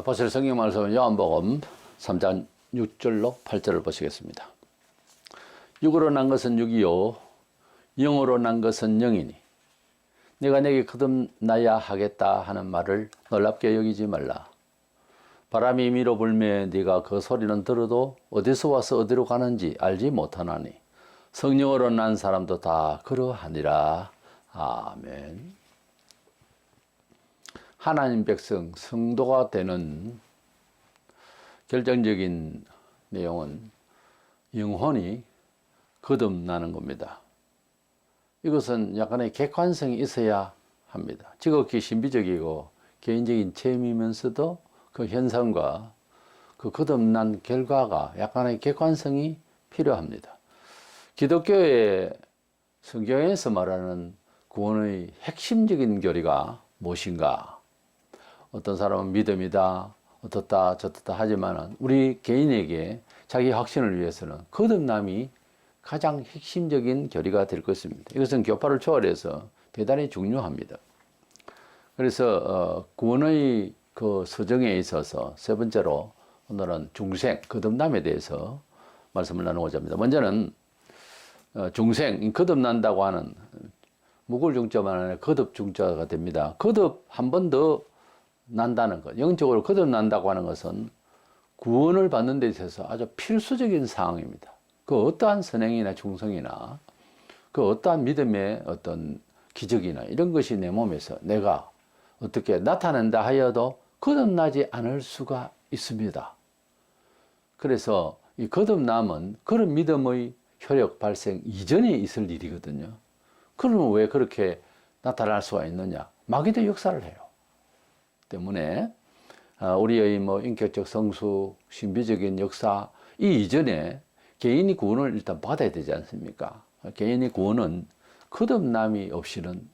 보실 성경 말씀은 요한복음 3장 6절로 8절을 보시겠습니다. 육으로 난 것은 육이요 영으로 난 것은 영이니 내가 내게 거듭나야 하겠다 하는 말을 놀랍게 여기지 말라. 바람이 미로 불매 네가 그 소리는 들어도 어디서 와서 어디로 가는지 알지 못하나니 성령으로 난 사람도 다 그러하니라. 아멘. 하나님 백성, 성도가 되는 결정적인 내용은 영혼이 거듭나는 겁니다. 이것은 약간의 객관성이 있어야 합니다. 지극히 신비적이고 개인적인 체험이면서도 그 현상과 그 거듭난 결과가 약간의 객관성이 필요합니다. 기독교의 성경에서 말하는 구원의 핵심적인 교리가 무엇인가? 어떤 사람은 믿음이다, 어떻다 저떻다 하지만 우리 개인에게 자기 확신을 위해서는 거듭남이 가장 핵심적인 교리가 될 것입니다. 이것은 교파를 초월해서 대단히 중요합니다. 그래서 구원의 그 서정에 있어서 세 번째로 오늘은 중생, 거듭남에 대해서 말씀을 나누고자 합니다. 먼저는 중생, 거듭난다고 하는 묵을 중자만 아니라 거듭 중자가 됩니다. 거듭 한 번 더 난다는 것, 영적으로 거듭난다고 하는 것은 구원을 받는 데 있어서 아주 필수적인 상황입니다. 그 어떠한 선행이나 충성이나 그 어떠한 믿음의 어떤 기적이나 이런 것이 내 몸에서 내가 어떻게 나타낸다 하여도 거듭나지 않을 수가 있습니다. 그래서 이 거듭남은 그런 믿음의 효력 발생 이전에 있을 일이거든요. 그러면 왜 그렇게 나타날 수가 있느냐? 마귀도 역사를 해요. 때문에 우리의 인격적 성수, 신비적인 역사 이 이전에 개인이 구원을 일단 받아야 되지 않습니까? 개인의 구원은 거듭남이 없이는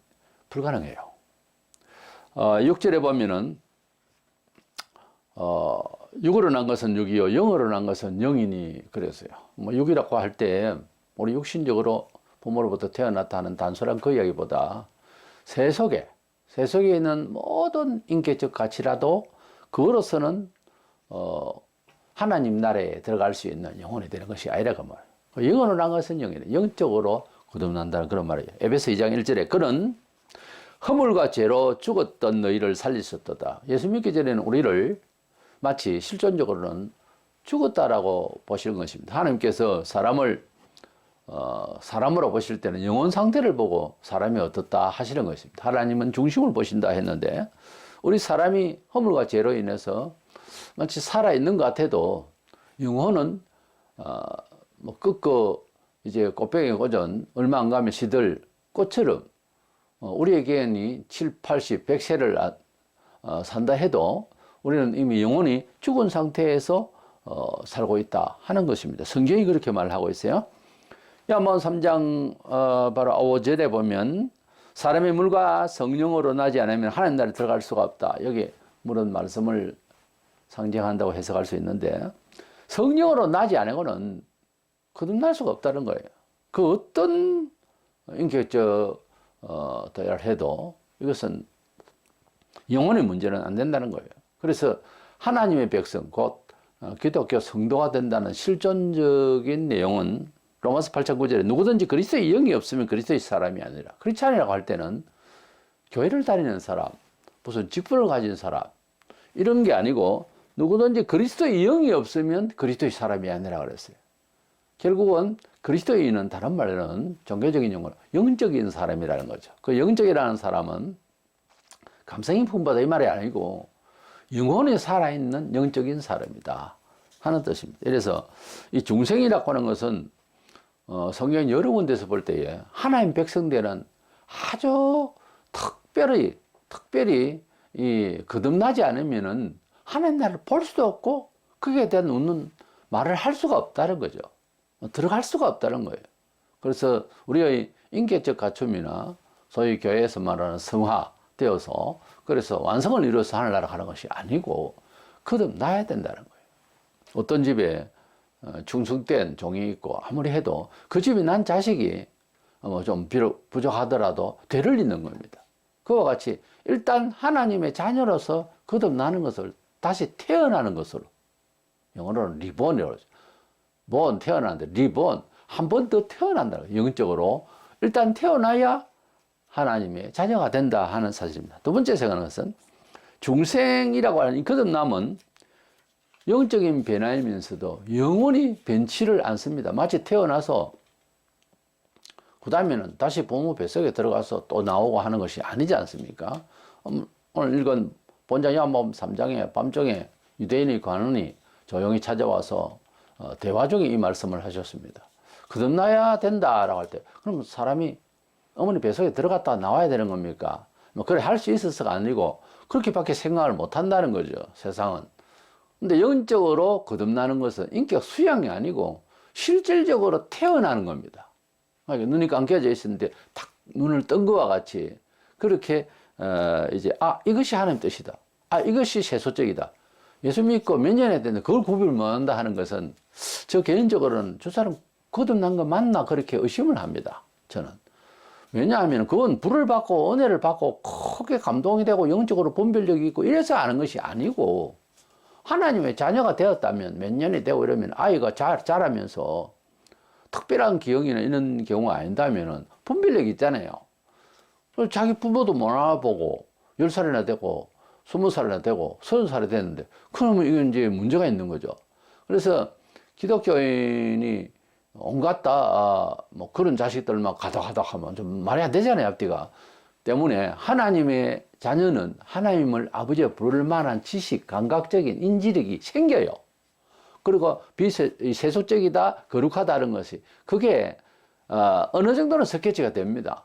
불가능해요. 6절에 보면은 육으로 난 것은 육이요 영으로 난 것은 영이니 그랬어요. 육이라고 할 때 우리 육신적으로 부모로부터 태어났다 하는 단순한 그 이야기보다 세속에 있는 모든 인격적 가치라도 그거로서는 하나님 나라에 들어갈 수 있는 영혼이 되는 것이 아니라 그 말이에요. 영으로 난 것은 영이래. 영적으로 거듭난다는 그런 말이에요. 에베소 2장 1절에 그는 허물과 죄로 죽었던 너희를 살리셨도다. 예수 믿기 전에는 우리를 마치 실존적으로는 죽었다라고 보시는 것입니다. 하나님께서 사람으로 보실 때는 영혼 상태를 보고 사람이 어떻다 하시는 것입니다. 하나님은 중심을 보신다 했는데 우리 사람이 허물과 죄로 인해서 마치 살아있는 것 같아도 영혼은 이제 꽃병에 꽂은 얼마 안 가면 시들 꽃처럼 우리의 개인이 7, 80, 100세를 산다 해도 우리는 이미 영혼이 죽은 상태에서 살고 있다 하는 것입니다. 성경이 그렇게 말하고 있어요. 요한복음 3장 바로 5절에 보면 사람의 물과 성령으로 나지 않으면 하나님 나라에 들어갈 수가 없다. 여기 물은 말씀을 상징한다고 해석할 수 있는데 성령으로 나지 않으고는 거듭날 수가 없다는 거예요. 그 어떤 인격적 도야를 해도 이것은 영혼의 문제는 안 된다는 거예요. 그래서 하나님의 백성 곧 기독교 성도가 된다는 실존적인 내용은 로마서 8장 9절에 누구든지 그리스도의 영이 없으면 그리스도의 사람이 아니라 크리스찬이라고 할 때는 교회를 다니는 사람, 무슨 직분을 가진 사람 이런 게 아니고 누구든지 그리스도의 영이 없으면 그리스도의 사람이 아니라 그랬어요. 결국은 그리스도인은 다른 말로는 종교적인 용어로 영적인 사람이라는 거죠. 그 영적이라는 사람은 감성이 풍부하다 이 말이 아니고 영혼이 살아있는 영적인 사람이다 하는 뜻입니다. 그래서 이 중생이라고 하는 것은 성경 여러 군데서 볼 때에 하나님 백성들은 아주 특별히 이 거듭나지 않으면은 하나님 나라를 볼 수도 없고 그에 대한 말을 할 수가 없다는 거죠. 들어갈 수가 없다는 거예요. 그래서 우리의 인격적 갖춤이나 소위 교회에서 말하는 성화되어서 그래서 완성을 이루어서 하늘나라 가는 것이 아니고 거듭나야 된다는 거예요. 어떤 집에 충성된 종이 있고 아무리 해도 그 집이 난 자식이 좀 비록 부족하더라도 되를 잇는 겁니다. 그와 같이 일단 하나님의 자녀로서 거듭나는 것을 다시 태어나는 것으로. 영어로는 리본이라고 하죠. 본, 태어나는데 리본, 한 번 더 태어난다. 영적으로. 일단 태어나야 하나님의 자녀가 된다 하는 사실입니다. 두 번째 생각하는 것은 중생이라고 하는 이 거듭남은 영적인 변화이면서도 영원히 변치를 않습니다. 마치 태어나서 그 다음에는 다시 부모 뱃속에 들어가서 또 나오고 하는 것이 아니지 않습니까? 오늘 읽은 본장 요한복음 3장에 밤중에 유대인의 관원이 조용히 찾아와서 대화 중에 이 말씀을 하셨습니다. 거듭나야 된다라고 할 때, 그럼 사람이 어머니 뱃속에 들어갔다 나와야 되는 겁니까? 뭐 그래 할 수 있어서가 아니고 그렇게밖에 생각을 못 한다는 거죠, 세상은. 근데 영적으로 거듭나는 것은 인격 수양이 아니고 실질적으로 태어나는 겁니다. 그러니까 눈이 감겨져 있었는데 탁 눈을 뜬 것과 같이 그렇게 이제 이것이 하나님 뜻이다. 이것이 세속적이다. 예수 믿고 몇 년이 됐는데 그걸 구별 못한다 하는 것은 저 개인적으로는 저 사람 거듭난 거 맞나 그렇게 의심을 합니다. 저는. 왜냐하면 그건 불을 받고 은혜를 받고 크게 감동이 되고 영적으로 분별력이 있고 이래서 아는 것이 아니고 하나님의 자녀가 되었다면 몇 년이 되고 이러면 아이가 자라면서 특별한 기억이나 이런 경우가 아닌다면은 분별력이 있잖아요. 자기 부모도 못 알아보고 10살이나 되고 20살이나 되고 30살이 됐는데 그러면 이건 이제 문제가 있는 거죠. 그래서 기독교인이 온갖 뭐 그런 자식들만 가닥가닥 하면 좀 말이 안 되잖아요, 앞뒤가. 때문에 하나님의 자녀는 하나님을 아버지에 부를 만한 지식, 감각적인 인지력이 생겨요. 그리고 세속적이다, 거룩하다는 것이 그게 어느 정도는 스케치가 됩니다.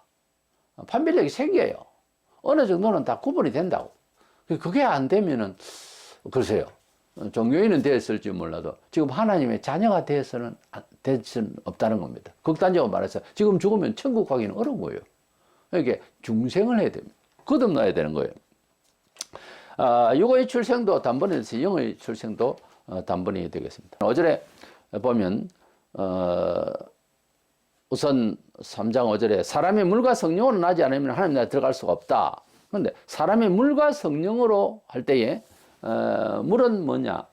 판별력이 생겨요. 어느 정도는 다 구분이 된다고. 그게 안 되면은 글쎄요. 종교인은 되었을지 몰라도 지금 하나님의 자녀가 되어서는 될 수는 없다는 겁니다. 극단적으로 말해서 지금 죽으면 천국 가기는 어려운 거예요. 이게 중생을 해야 됩니다. 거듭나야 되는 거예요. 육의 출생도 단번에 돼서 영의 출생도 단번이 되겠습니다. 어절에 보면 우선 3장 5절에 사람의 물과 성령으로 나지 않으면 하나님 나라에 들어갈 수가 없다. 그런데 사람의 물과 성령으로 할 때에 물은 뭐냐?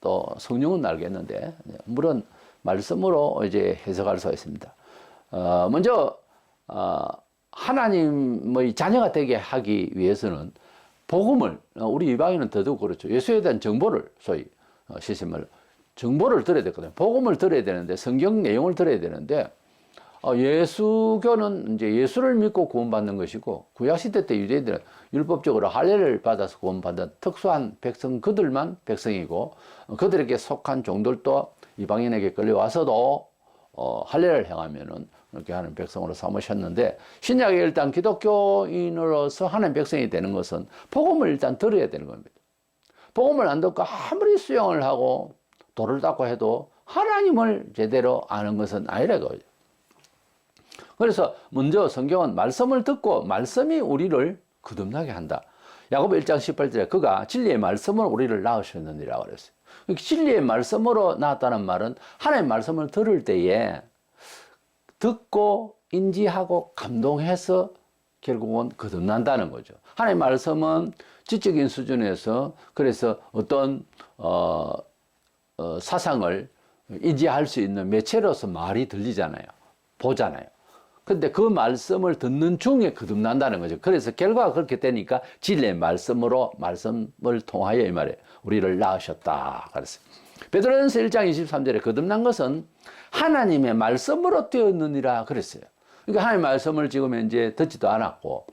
또 성령은 알겠는데 물은 말씀으로 이제 해석할 수가 있습니다. 먼저 하나님의 자녀가 되게 하기 위해서는 복음을 우리 이방인은 더더욱 그렇죠. 예수에 대한 정보를 소위 시스템을 정보를 들어야 되거든요. 복음을 들어야 되는데 성경 내용을 들어야 되는데 예수교는 이제 예수를 믿고 구원받는 것이고 구약시대 때 유대인들은 율법적으로 할례를 받아서 구원받은 특수한 백성 그들만 백성이고 그들에게 속한 종들도 이방인에게 끌려와서도 할례를 행하면은 이렇게 하는 백성으로 삼으셨는데 신약에 일단 기독교인으로서 하나님 백성이 되는 것은 복음을 일단 들어야 되는 겁니다. 복음을 안 듣고 아무리 수영을 하고 돌을 닦고 해도 하나님을 제대로 아는 것은 아니라고요. 그래서 먼저 성경은 말씀을 듣고 말씀이 우리를 거듭나게 한다. 야고보 1장 18절에 그가 진리의 말씀으로 우리를 낳으셨느니라 그랬어요. 진리의 말씀으로 낳았다는 말은 하나님의 말씀을 들을 때에 듣고 인지하고 감동해서 결국은 거듭난다는 거죠. 하나님의 말씀은 지적인 수준에서 그래서 어떤 사상을 인지할 수 있는 매체로서 말이 들리잖아요. 보잖아요. 근데 그 말씀을 듣는 중에 거듭난다는 거죠. 그래서 결과가 그렇게 되니까 진리의 말씀으로 말씀을 통하여 이 말에 우리를 낳으셨다 그랬어요. 베드로전서 1장 23절에 거듭난 것은 하나님의 말씀으로 되었느니라 그랬어요. 그러니까 하나님의 말씀을 지금 이제 듣지도 않았고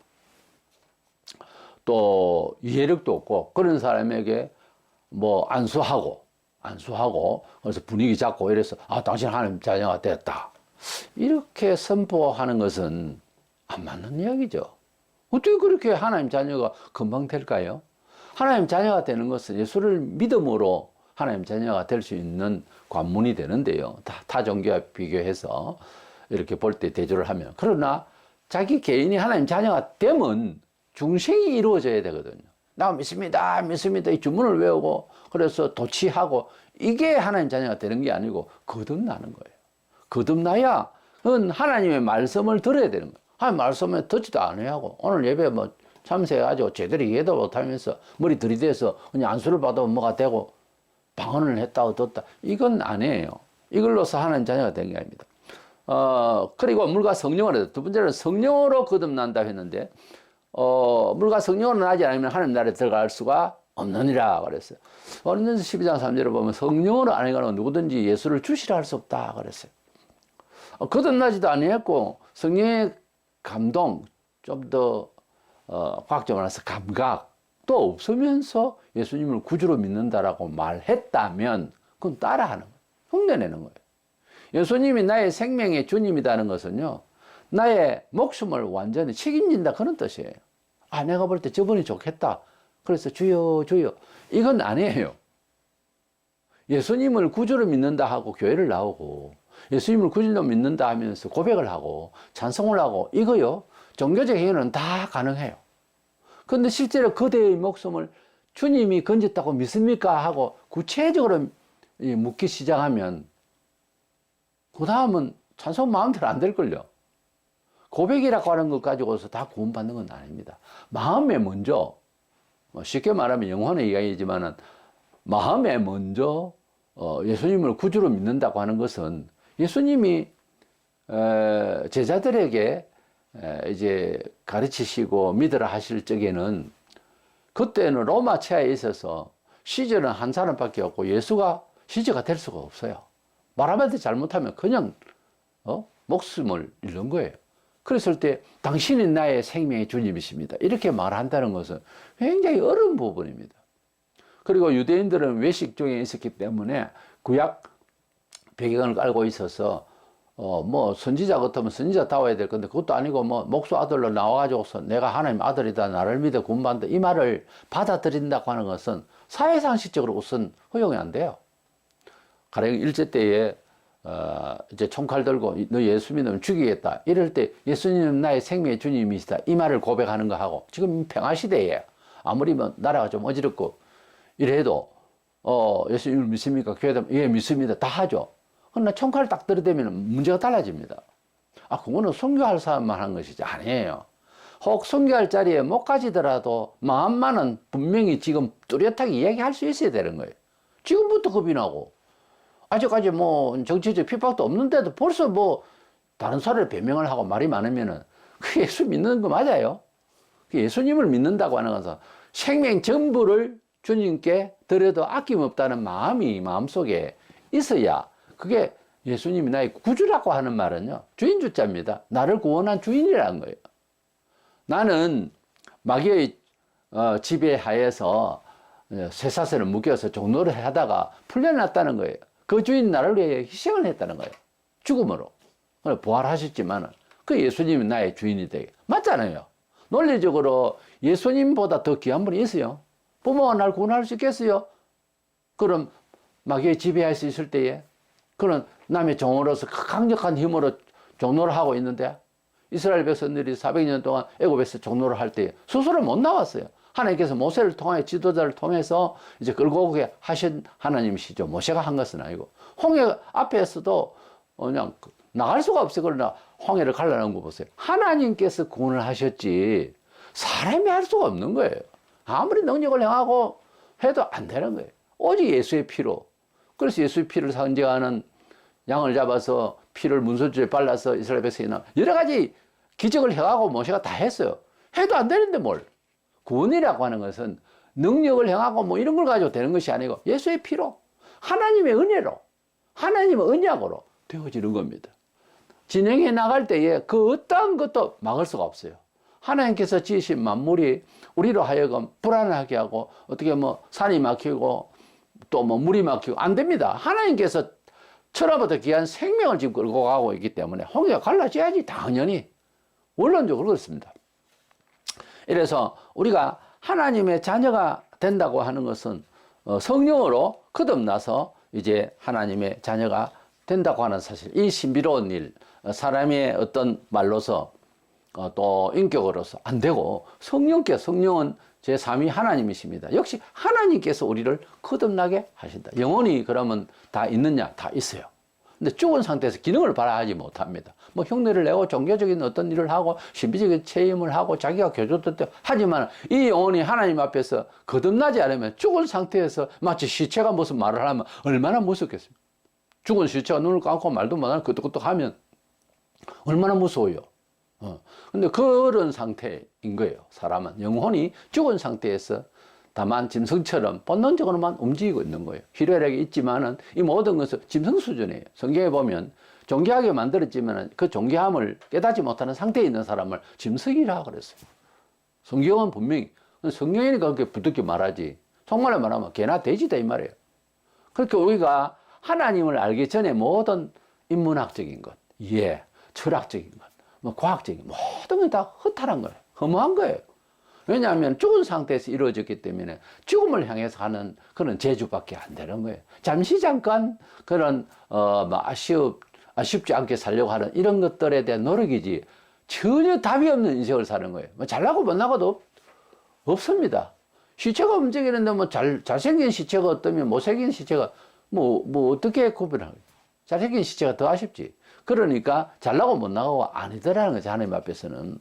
또 이해력도 없고 그런 사람에게 뭐 안수하고 그래서 분위기 잡고 이래서 당신 하나님 자녀가 됐다. 이렇게 선포하는 것은 안 맞는 이야기죠. 어떻게 그렇게 하나님 자녀가 금방 될까요? 하나님 자녀가 되는 것은 예수를 믿음으로 하나님 자녀가 될 수 있는 관문이 되는데요. 타 종교와 비교해서 이렇게 볼 때 대조를 하면. 그러나 자기 개인이 하나님 자녀가 되면 중생이 이루어져야 되거든요. 나 믿습니다. 이 주문을 외우고 그래서 도취하고 이게 하나님 자녀가 되는 게 아니고 거듭나는 거예요. 거듭나야 하나님의 말씀을 들어야 되는 거예요. 하나님 말씀을 듣지도 않아야 하고 오늘 예배 뭐 참새가지고 제대로 이해도 못하면서 머리 들이대서 그냥 안수를 받으면 뭐가 되고 방언을 했다 얻었다. 이건 아니에요. 이걸로서 하나님 자녀가 된 게 아닙니다. 그리고 물과 성령으로, 두 번째는 성령으로 거듭난다 했는데, 물과 성령으로 나지 않으면 하나님 나라에 들어갈 수가 없느니라 그랬어요. 어린전서 12장 3절에 보면 성령으로 안 해가는 누구든지 예수를 주시라 할 수 없다 그랬어요. 거듭나지도 아니했고 성령의 감동, 좀 더 과학적으로 말해서 감각도 없으면서 예수님을 구주로 믿는다라고 말했다면 그건 따라하는 거예요. 흉내내는 거예요. 예수님이 나의 생명의 주님이라는 것은요, 나의 목숨을 완전히 책임진다 그런 뜻이에요. 아, 내가 볼 때 저분이 좋겠다. 그래서 주여 주여, 이건 아니에요. 예수님을 구주로 믿는다 하고 교회를 나오고 예수님을 구주로 믿는다 하면서 고백을 하고 찬송을 하고 이거요, 종교적 행위는 다 가능해요. 그런데 실제로 그대의 목숨을 주님이 건졌다고 믿습니까 하고 구체적으로 묻기 시작하면 그 다음은 찬송 마음대로 안 될걸요. 고백이라고 하는 것 가지고서 다 구원받는 건 아닙니다. 마음에 먼저, 쉽게 말하면 영혼의 이야기지만은 마음에 먼저 예수님을 구주로 믿는다고 하는 것은 예수님이 제자들에게 이제 가르치시고 믿으라 하실 적에는 그때는 로마 치하에 있어서 시저는 한 사람밖에 없고 예수가 시저가 될 수가 없어요. 말 한마디 잘못하면 그냥 목숨을 잃는 거예요. 그랬을 때 당신이 나의 생명의 주님이십니다. 이렇게 말한다는 것은 굉장히 어려운 부분입니다. 그리고 유대인들은 외식 중에 있었기 때문에 구약 배경을 깔고 있어서 뭐 선지자 같으면 선지자다워야 될 건데 그것도 아니고 뭐 목수 아들로 나와가지고서 내가 하나님 아들이다 나를 믿어 구원받는다 이 말을 받아들인다고 하는 것은 사회상식적으로 우선 허용이 안 돼요. 가령 일제 때에 이제 총칼 들고 너 예수 믿으면 죽이겠다 이럴 때 예수님은 나의 생명의 주님이시다 이 말을 고백하는 거 하고 지금 평화시대에 아무리 뭐 나라가 좀 어지럽고 이래도 예수님을 믿습니까? 교회도 예 믿습니다 다 하죠. 그러나 총칼을 딱 들이대면 문제가 달라집니다. 아, 그거는 선교할 사람만 하는 것이지 아니에요. 혹 선교할 자리에 못 가지더라도 마음만은 분명히 지금 뚜렷하게 이야기할 수 있어야 되는 거예요. 지금부터 겁이 나고 아직까지 뭐 정치적 핍박도 없는데도 벌써 뭐 다른 사람을 변명을 하고 말이 많으면은 그 예수 믿는 거 맞아요. 그 예수님을 믿는다고 하는 것은 생명 전부를 주님께 드려도 아낌없다는 마음이 마음속에 있어야 그게 예수님이 나의 구주라고 하는 말은요, 주인 주자입니다. 나를 구원한 주인이라는 거예요. 나는 마귀의 지배하에서 쇠사슬을 묶여서 종노를 하다가 풀려났다는 거예요. 그 주인 나를 위해 희생을 했다는 거예요. 죽음으로. 부활하셨지만은 그 예수님이 나의 주인이 되게. 맞잖아요. 논리적으로 예수님보다 더 귀한 분이 있어요. 부모가 날 구원할 수 있겠어요? 그럼 마귀의 지배할 수 있을 때에 그런 남의 종으로서 강력한 힘으로 종노를 하고 있는데 이스라엘 백성들이 400년 동안 애굽에서 종노를 할 때 스스로 못 나왔어요. 하나님께서 모세를 통해 지도자를 통해서 이제 끌고 오게 하신 하나님이시죠. 모세가 한 것은 아니고 홍해 앞에서도 그냥 나갈 수가 없어요. 그러나 홍해를 갈라놓은 거 보세요. 하나님께서 구원을 하셨지 사람이 할 수가 없는 거예요. 아무리 능력을 행하고 해도 안 되는 거예요. 오직 예수의 피로. 그래서 예수의 피를 상징하는 양을 잡아서 피를 문설주에 발라서 이스라엘 백성이나 여러 가지 기적을 해가고 모세가 다 했어요. 해도 안 되는데 뭘. 구원이라고 하는 것은 능력을 행하고 뭐 이런 걸 가지고 되는 것이 아니고 예수의 피로 하나님의 은혜로 하나님의 언약으로 되어지는 겁니다. 진행해 나갈 때에 그 어떠한 것도 막을 수가 없어요. 하나님께서 지으신 만물이 우리로 하여금 불안하게 하고 어떻게 뭐 산이 막히고 또 뭐 물이 막히고 안 됩니다. 하나님께서 천하보다 귀한 생명을 지금 끌고 가고 있기 때문에 홍해가 갈라져야지 당연히 원론적으로 그렇습니다. 이래서 우리가 하나님의 자녀가 된다고 하는 것은 성령으로 거듭나서 이제 하나님의 자녀가 된다고 하는 사실, 이 신비로운 일, 사람의 어떤 말로서 또 인격으로서 안 되고 성령은 제3위 하나님이십니다. 역시 하나님께서 우리를 거듭나게 하신다. 영혼이 그러면 다 있느냐? 다 있어요. 근데 죽은 상태에서 기능을 발휘하지 못합니다. 뭐 흉내를 내고 종교적인 어떤 일을 하고 신비적인 체험을 하고 자기가 교조도 하지만 이 영혼이 하나님 앞에서 거듭나지 않으면 죽은 상태에서 마치 시체가 무슨 말을 하면 얼마나 무섭겠습니까? 죽은 시체가 눈을 감고 말도 못하는 끄떡끄떡 하면 얼마나 무서워요. 근데 그런 상태인 거예요. 사람은 영혼이 죽은 상태에서 다만 짐승처럼 본능적으로만 움직이고 있는 거예요. 희뢰력이 있지만은 이 모든 것은 짐승 수준이에요. 성경에 보면 존귀하게 만들었지만은 그 존귀함을 깨닫지 못하는 상태에 있는 사람을 짐승이라 그랬어요. 성경은 분명히 성경이니까 그렇게 부드럽게 말하지. 정말로 말하면 개나 돼지다 이 말이에요. 그렇게 우리가 하나님을 알기 전에 모든 인문학적인 것, 이해, 철학적인 것, 뭐 과학적인 모든 게 다 허탈한 거예요. 허무한 거예요. 왜냐하면 죽은 상태에서 이루어졌기 때문에 죽음을 향해서 하는 그런 재주밖에 안 되는 거예요. 잠시 잠깐 그런 아쉽지 않게 살려고 하는 이런 것들에 대한 노력이지 전혀 답이 없는 인생을 사는 거예요. 뭐 잘나고 못나고도 없습니다. 시체가 움직이는데 뭐 잘생긴 시체가 어떠면 못생긴 시체가 뭐 어떻게 구별하는 거예요. 잘생긴 시체가 더 아쉽지. 그러니까 잘나고 못나고 아니더라는 거죠. 하나님 앞에서는.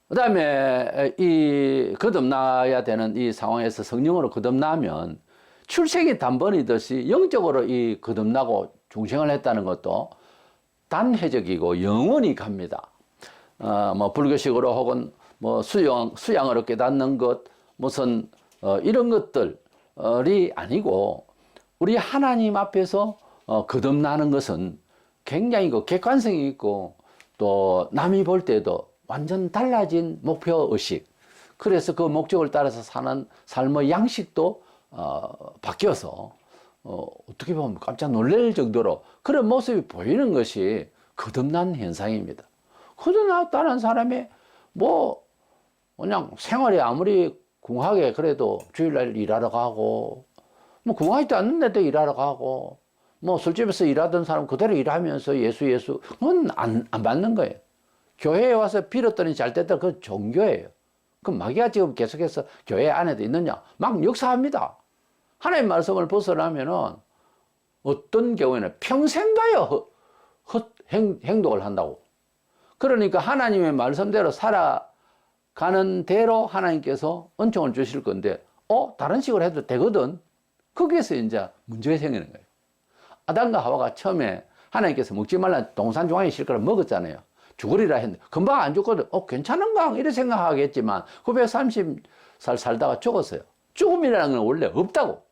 그 다음에 이 거듭나야 되는 이 상황에서 성령으로 거듭나면 출생이 단번이듯이 영적으로 이 거듭나고 중생을 했다는 것도 단회적이고 영원히 갑니다. 뭐 불교식으로 혹은 뭐 수양으로 깨닫는 것 무슨 이런 것들이 아니고 우리 하나님 앞에서 거듭나는 것은 굉장히 그 객관성이 있고 또 남이 볼 때도 완전 달라진 목표의식. 그래서 그 목적을 따라서 사는 삶의 양식도 바뀌어서 어떻게 보면 깜짝 놀랄 정도로 그런 모습이 보이는 것이 거듭난 현상입니다. 거듭났다는 사람이 뭐 그냥 생활이 아무리 궁하게 그래도 주일날 일하러 가고 뭐 궁하지도 않는데도 일하러 가고 뭐 술집에서 일하던 사람 그대로 일하면서 예수 그건 안 맞는 거예요. 교회에 와서 빌었더니 잘 됐다. 그건 종교예요. 그럼 마귀가 지금 계속해서 교회 안에도 있느냐? 막 역사합니다. 하나님 말씀을 벗어나면은 어떤 경우에는 평생 가요 행동을 한다고. 그러니까 하나님의 말씀대로 살아가는 대로 하나님께서 은총을 주실 건데, 다른 식으로 해도 되거든. 거기에서 이제 문제가 생기는 거예요. 아담과 하와가 처음에 하나님께서 먹지 말라 동산 중앙에 실과를 먹었잖아요. 죽으리라 했는데 금방 안 죽거든. 괜찮은가? 이래 생각하겠지만 930살 살다가 죽었어요. 죽음이라는 건 원래 없다고.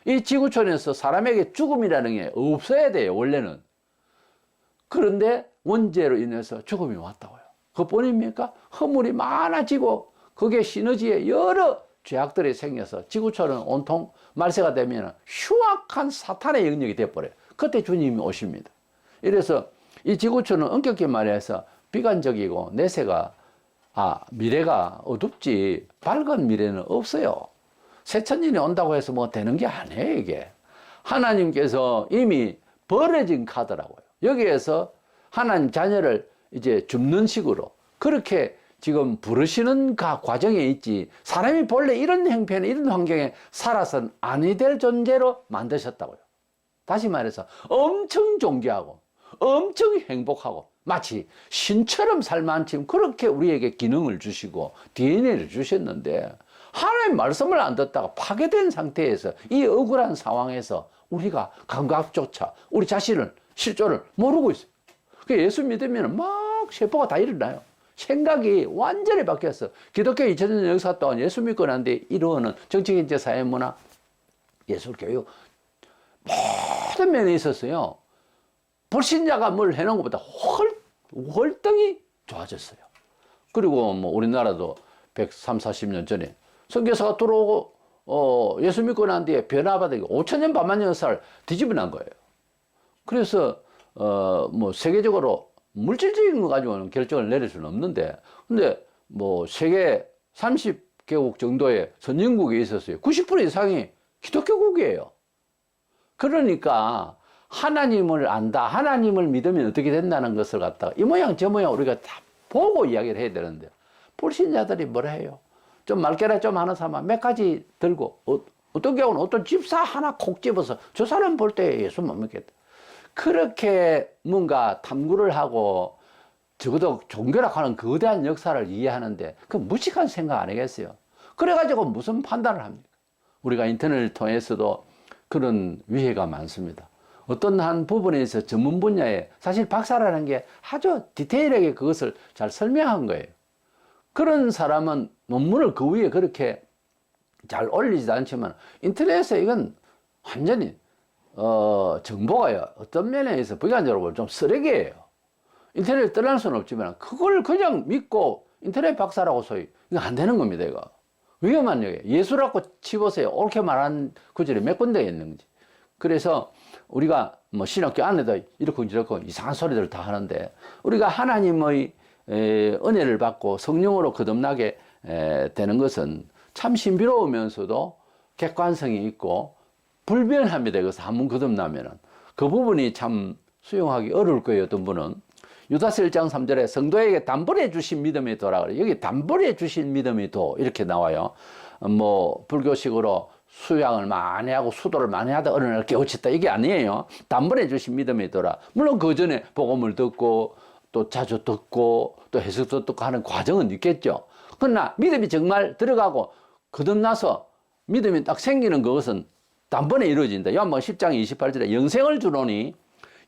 이 지구촌에서 사람에게 죽음이라는 게 없어야 돼요, 원래는. 그런데 원죄로 인해서 죽음이 왔다고요. 그뿐입니까? 허물이 많아지고 거기에 시너지에 여러 죄악들이 생겨서 지구촌은 온통 말세가 되면 흉악한 사탄의 영역이 되어버려요. 그때 주님이 오십니다. 이래서 이 지구촌은 엄격히 말해서 비관적이고 내세가 미래가 어둡지 밝은 미래는 없어요. 새천년이 온다고 해서 뭐 되는 게 아니에요, 이게. 하나님께서 이미 벌어진 카드라고요. 여기에서 하나님 자녀를 이제 줍는 식으로 그렇게 지금 부르시는 과정에 있지, 사람이 본래 이런 형편에 이런 환경에 살아서는 아니 될 존재로 만드셨다고요. 다시 말해서 엄청 존귀하고 엄청 행복하고 마치 신처럼 살만큼 그렇게 우리에게 기능을 주시고 DNA를 주셨는데, 하나님 말씀을 안 듣다가 파괴된 상태에서 이 억울한 상황에서 우리가 감각조차 우리 자신을 실존을 모르고 있어요. 예수 믿으면 막 세포가 다 일어나요. 생각이 완전히 바뀌었어. 기독교 2000년 역사 동안 예수 믿고 난 뒤에 이루어는 정치경제 사회문화 예술교육 모든 면에 있었어요. 불신자가 뭘 해놓은 것보다 월등히 좋아졌어요. 그리고 뭐 우리나라도 130, 40년 전에 선교사가 들어오고 예수 믿고 난 뒤에 변화받으니까 5천년 반만 역사를 뒤집어 난 거예요. 그래서 뭐 세계적으로 물질적인 거 가지고는 결정을 내릴 수는 없는데, 근데 뭐 세계 30개국 정도의 선진국이 있었어요. 90% 이상이 기독교국이에요. 그러니까 하나님을 안다, 하나님을 믿으면 어떻게 된다는 것을 갖다가 이 모양 저 모양 우리가 다 보고 이야기를 해야 되는데, 불신자들이 뭐라 해요? 좀 말깨라 좀 하는 사람 몇 가지 들고 어떤 경우는 어떤 집사 하나 콕 집어서 저 사람 볼 때 예수 못 믿겠다. 그렇게 뭔가 탐구를 하고 적어도 종교라고 하는 거대한 역사를 이해하는데 그 무식한 생각 아니겠어요? 그래가지고 무슨 판단을 합니까? 우리가 인터넷을 통해서도 그런 위해가 많습니다. 어떤 한 부분에 있어 전문 분야에 사실 박사라는 게 아주 디테일하게 그것을 잘 설명한 거예요. 그런 사람은 논문을 그 위에 그렇게 잘 올리지도 않지만 인터넷에 이건 완전히 정보가요 어떤 면에 있어 비관적으로 보면 좀 쓰레기예요. 인터넷을 떠날 수는 없지만 그걸 그냥 믿고 인터넷 박사라고 소위 이거 안 되는 겁니다. 이거 위험한 얘기예요. 예수라고 치보세요. 옳게 말한 구절이 몇 군데 있는지. 그래서 우리가 뭐 신학교 안에도 이렇고 저렇고 이상한 소리들 다 하는데 우리가 하나님의 은혜를 받고 성령으로 거듭나게 되는 것은 참 신비로우면서도 객관성이 있고 불변합니다. 그래서 한번 거듭나면은 그 부분이 참 수용하기 어려울 거예요. 어떤 분은 유다서 1장 3절에 성도에게 단번에 주신 믿음의 도라 그래요. 여기 단번에 주신 믿음의 도 이렇게 나와요. 뭐 불교식으로 수양을 많이 하고 수도를 많이 하다 어느 날 깨우쳤다 이게 아니에요. 단번에 주신 믿음의 도라. 물론 그 전에 복음을 듣고 또 자주 듣고 또 해석도 듣고 하는 과정은 있겠죠. 그러나 믿음이 정말 들어가고 거듭나서 믿음이 딱 생기는 그것은 단번에 이루어진다. 요한복음 10장 28절에 영생을 주노니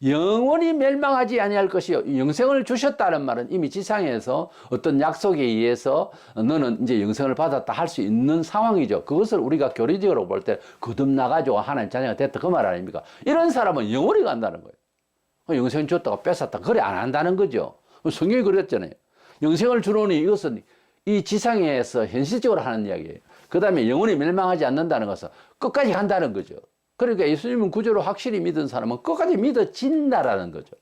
영원히 멸망하지 아니할 것이요. 영생을 주셨다는 말은 이미 지상에서 어떤 약속에 의해서 너는 이제 영생을 받았다 할 수 있는 상황이죠. 그것을 우리가 교리적으로 볼 때 거듭나가지고 하나님 자녀가 됐다 그 말 아닙니까? 이런 사람은 영원히 간다는 거예요. 영생 줬다가 뺏었다 그래 안 한다는 거죠. 성경이 그랬잖아요. 영생을 주노니 이것은 이 지상에서 현실적으로 하는 이야기예요. 그 다음에 영원히 멸망하지 않는다는 것은 끝까지 간다는 거죠. 그러니까 예수님은 구조로 확실히 믿은 사람은 끝까지 믿어진다라는 거죠.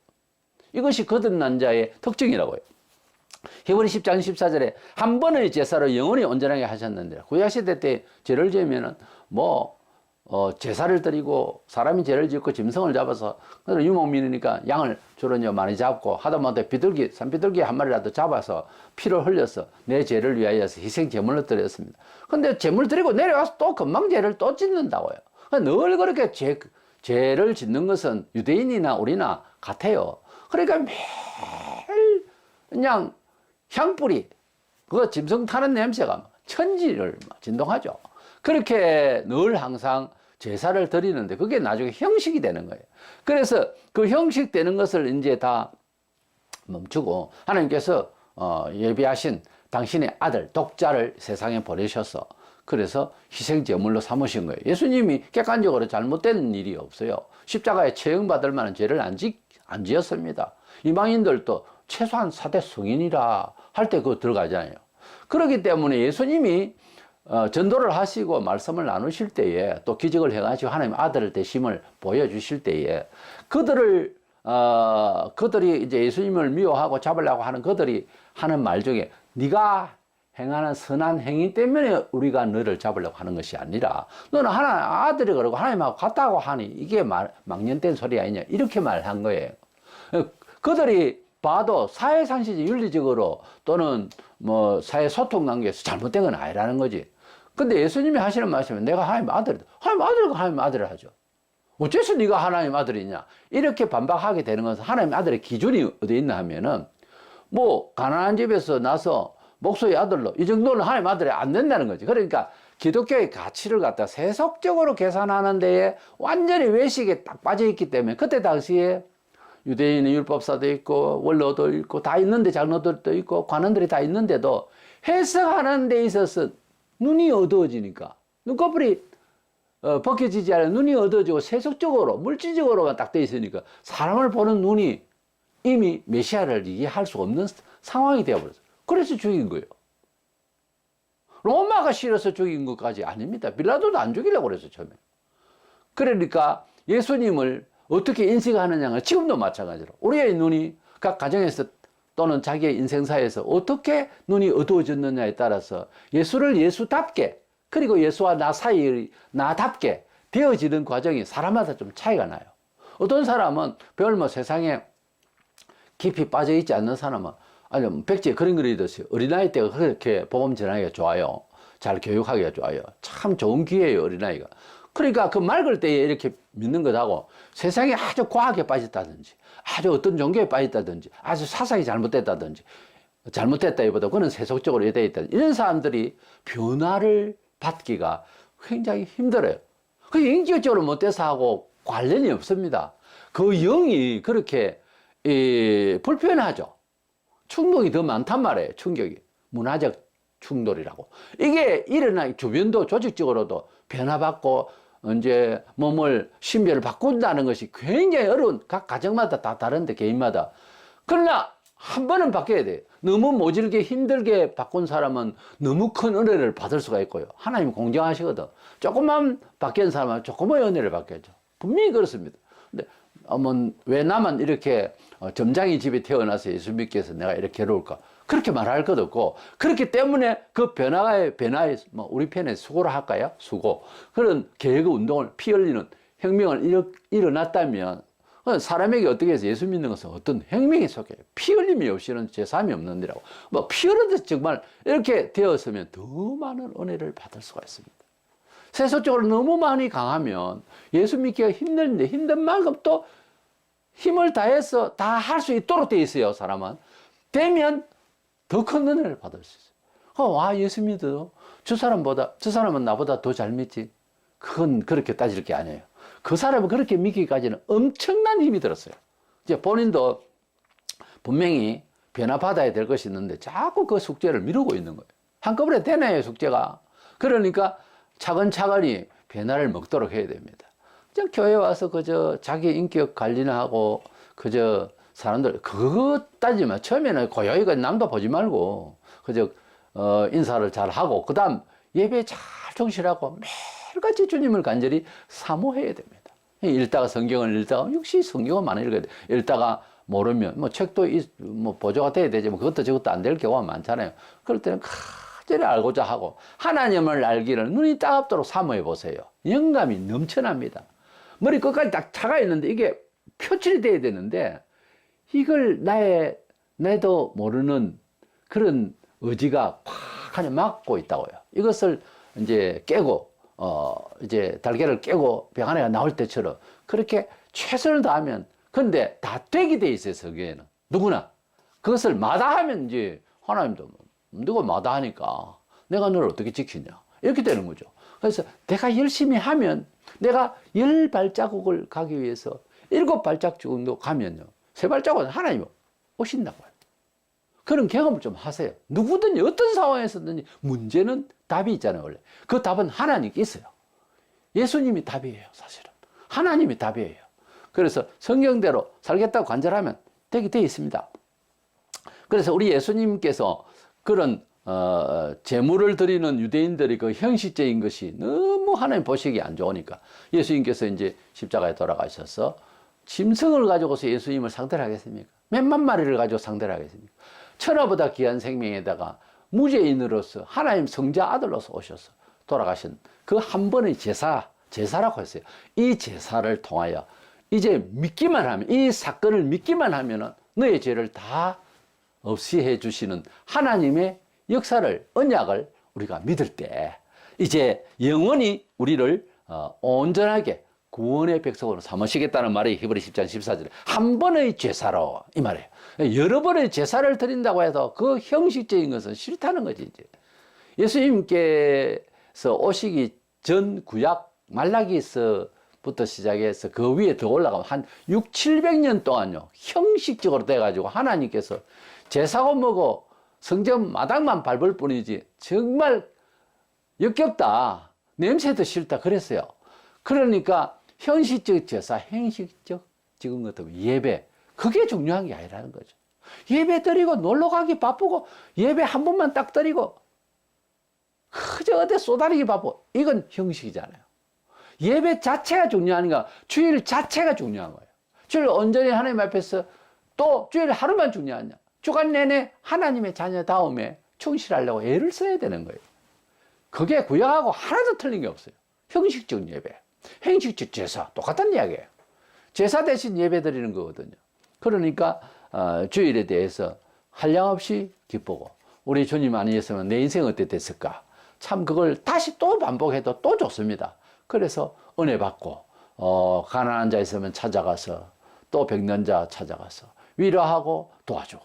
이것이 거듭난 자의 특징이라고요. 히브리 10장 14절에 한 번의 제사로 영원히 온전하게 하셨는데 구약시대 때 죄를 지으면은 제사를 드리고 사람이 죄를 짓고 짐승을 잡아서 유목민이니까 양을 주로 많이 잡고 하다못해 비둘기, 산비둘기 한 마리라도 잡아서 피를 흘려서 내 죄를 위하여서 희생 제물로 드렸습니다. 근데 제물 드리고 내려와서 또 금방 죄를 또 짓는다고요. 늘 그렇게 죄를 짓는 것은 유대인이나 우리나 같아요. 그러니까 매일 그냥 향뿌리, 그거 짐승 타는 냄새가 천지를 진동하죠. 그렇게 늘 항상 제사를 드리는데 그게 나중에 형식이 되는 거예요. 그래서 그 형식 되는 것을 이제 다 멈추고 하나님께서 예비하신 당신의 아들 독자를 세상에 보내셔서 그래서 희생제물로 삼으신 거예요. 예수님이 객관적으로 잘못된 일이 없어요. 십자가에 처형받을 만한 죄를 안 지었습니다. 이방인들도 최소한 4대 성인이라 할 때 그거 들어가잖아요. 그렇기 때문에 예수님이 전도를 하시고 말씀을 나누실 때에 또 기적을 해가지고 하나님 아들을 대심을 보여주실 때에 그들이 이제 예수님을 미워하고 잡으려고 하는 그들이 하는 말 중에 네가 행하는 선한 행위 때문에 우리가 너를 잡으려고 하는 것이 아니라 너는 하나님 아들이 그러고 하나님하고 같다고 하니 이게 망년된 소리 아니냐 이렇게 말한 거예요. 그들이 봐도 사회상식적 윤리적으로 또는 뭐 사회소통 관계에서 잘못된 건 아니라는 거지. 근데 예수님이 하시는 말씀은 내가 하나님 아들이다. 하나님 아들을 하죠. 어째서 네가 하나님 아들이냐 이렇게 반박하게 되는 것은 하나님 아들의 기준이 어디 있나 하면은 뭐 가난한 집에서 나서 목소리 아들로 이 정도는 하나님 아들이 안 된다는 거지. 그러니까 기독교의 가치를 갖다 세속적으로 계산하는 데에 완전히 외식에 딱 빠져 있기 때문에 그때 당시에 유대인의 율법사도 있고 원로도 있고 다 있는데 장로들도 있고 관원들이 다 있는데도 해석하는 데 있어서 눈이 어두워지니까 눈꺼풀이 벗겨지지 않아 눈이 어두워지고 세속적으로 물질적으로만 딱 돼 있으니까 사람을 보는 눈이 이미 메시아를 이해할 수 없는 상황이 되어버렸어요. 그래서 죽인 거예요. 로마가 싫어서 죽인 것까지 아닙니다. 빌라도도 안 죽이려고 그랬어요, 처음에. 그러니까 예수님을 어떻게 인식하느냐가 지금도 마찬가지로 우리의 눈이 각 가정에서 또는 자기의 인생사에서 어떻게 눈이 어두워졌느냐에 따라서 예수를 예수답게 그리고 예수와 나 사이 나답게 되어지는 과정이 사람마다 좀 차이가 나요. 어떤 사람은 별로 세상에 깊이 빠져있지 않는 사람은 아니 백지에 그림 그리듯이 어린아이 때가 그렇게 복음 전하기가 좋아요. 잘 교육하기가 좋아요. 참 좋은 기회예요, 어린아이가. 그러니까 그 맑을 때에 이렇게 믿는 것하고 세상에 아주 과학에 빠졌다든지 아주 어떤 종교에 빠졌다든지 아주 사상이 잘못됐다든지 잘못됐다기보다 그는 세속적으로 되어 있다. 이런 사람들이 변화를 받기가 굉장히 힘들어요. 그 인격적으로 못돼서 하고 관련이 없습니다. 그 영이 그렇게 불편하죠. 충동이 더 많단 말이에요. 충격이. 문화적 충돌이라고. 이게 일어나 주변도 조직적으로도 변화받고 이제 몸을 신변을 바꾼다는 것이 굉장히 어려운 각 가정마다 다 다른데 개인마다. 그러나 한 번은 바뀌어야 돼요. 너무 모질게 힘들게 바꾼 사람은 너무 큰 은혜를 받을 수가 있고요. 하나님 공정하시거든. 조금만 바뀐 사람은 조금의 은혜를 받겠죠. 분명히 그렇습니다. 근데 왜 나만 이렇게 점장이 집에 태어나서 예수 믿기 위해서 내가 이렇게 괴로울까? 그렇게 말할 것 없고, 그렇기 때문에 그 변화에 우리 편에 수고를 할까요? 수고. 그런 개혁 운동을 피 흘리는 혁명을 일어났다면 사람에게 어떻게 해서 예수 믿는 것은 어떤 혁명에 속해요. 피 흘림이 없이는 제3이 없는 데라고. 피 흘리듯 정말 이렇게 되었으면 더 많은 은혜를 받을 수가 있습니다. 세속적으로 너무 많이 강하면 예수 믿기가 힘든데 힘든 만큼 또 힘을 다해서 다 할 수 있도록 돼 있어요. 사람은. 되면 더 큰 은혜를 받을 수 있어요. 예수 믿어. 저 사람은 나보다 더 잘 믿지. 그건 그렇게 따질 게 아니에요. 그 사람은 그렇게 믿기까지는 엄청난 힘이 들었어요. 이제 본인도 분명히 변화받아야 될 것이 있는데 자꾸 그 숙제를 미루고 있는 거예요. 한꺼번에 되나요, 숙제가? 그러니까 차근차근히 변화를 먹도록 해야 됩니다. 그냥 교회 와서 그저 자기 인격 관리나 하고 그저 사람들 그거 따지면 처음에는 고요히 남도 보지 말고 그저 인사를 잘 하고 그다음 예배에 잘 충실하고 매일같이 주님을 간절히 사모해야 됩니다. 읽다가 성경을 읽다가 역시 성경은 많이 읽어야 돼. 읽다가 모르면 책도 보조가 돼야 되지 그것도 저것도 안 될 경우가 많잖아요. 그럴 때는 간절히 알고자 하고 하나님을 알기를 눈이 따갑도록 사모해 보세요. 영감이 넘쳐납니다. 머리 끝까지 딱 차가 있는데 이게 표출이 돼야 되는데 이걸 나도 모르는 그런 의지가 팍 하니 막고 있다고요. 이것을 이제 깨고, 이제 달걀을 깨고 병 안에가 나올 때처럼 그렇게 최선을 다하면, 근데 다 되게 돼 있어요, 성경에는. 누구나. 그것을 마다하면 이제 하나님도 누가 마다하니까 내가 너를 어떻게 지키냐. 이렇게 되는 거죠. 그래서 내가 열심히 하면 내가 10발자국을 가기 위해서 7발자국 정도 가면요. 3발자국은 하나님이 오신다고요. 그런 경험을 좀 하세요. 누구든지 어떤 상황에서든지 문제는 답이 있잖아요, 원래. 그 답은 하나님께 있어요. 예수님이 답이에요, 사실은. 하나님이 답이에요. 그래서 성경대로 살겠다고 간절하면 되게 돼 있습니다. 그래서 우리 예수님께서 그런 제물을 드리는 유대인들이 그 형식적인 것이 너무 하나님 보시기 안 좋으니까 예수님께서 이제 십자가에 돌아가셔서 짐승을 가지고서 예수님을 상대를 하겠습니까? 몇만 마리를 가지고 상대를 하겠습니까? 천하보다 귀한 생명에다가 무죄인으로서 하나님 성자 아들로서 오셔서 돌아가신 그 한 번의 제사라고 했어요. 이 제사를 통하여 이제 믿기만 하면, 이 사건을 믿기만 하면은 너의 죄를 다 없이 해주시는 하나님의 역사를, 언약을 우리가 믿을 때 이제 영원히 우리를 온전하게 구원의 백성으로 삼으시겠다는 말이 히브리 10장 14절에 한 번의 제사로 이 말이에요. 여러 번의 제사를 드린다고 해도 그 형식적인 것은 싫다는 거지. 이제 예수님께서 오시기 전 구약 말라기서부터 시작해서 그 위에 더 올라가면 한 6, 700년 동안요 형식적으로 돼가지고 하나님께서 제사고 뭐고 성전 마당만 밟을 뿐이지 정말 역겹다, 냄새도 싫다 그랬어요. 그러니까 현실적 제사, 행식적 지금 같은 예배, 그게 중요한 게 아니라는 거죠. 예배 드리고 놀러 가기 바쁘고 예배 한 번만 딱 드리고 그저 어디 쏘다니기 바쁘고 이건 형식이잖아요. 예배 자체가 중요한가? 주일 자체가 중요한 거예요. 주일 온전히 하나님 앞에서 또 주일 하루만 중요하냐? 주간 내내 하나님의 자녀다움에 충실하려고 애를 써야 되는 거예요. 그게 구약하고 하나도 틀린 게 없어요. 형식적 예배, 행식적 제사 똑같은 이야기예요. 제사 대신 예배 드리는 거거든요. 그러니까 주일에 대해서 한량없이 기쁘고 우리 주님 아니었으면 내 인생 어떻게 됐을까? 참 그걸 다시 또 반복해도 또 좋습니다. 그래서 은혜 받고 가난한 자 있으면 찾아가서 또 병든 자 찾아가서 위로하고 도와주고